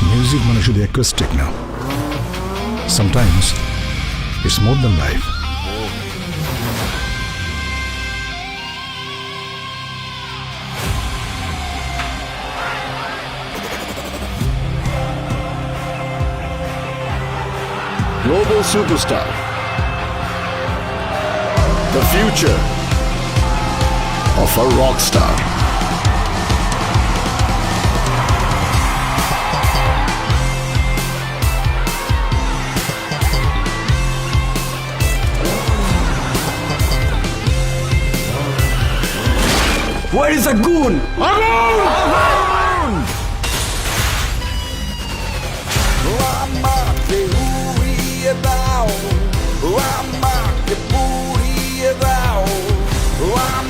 Music মানে শুধু acoustic না, sometimes it's more than life. Global superstar. The future of a rock star. Where is the goon? I'm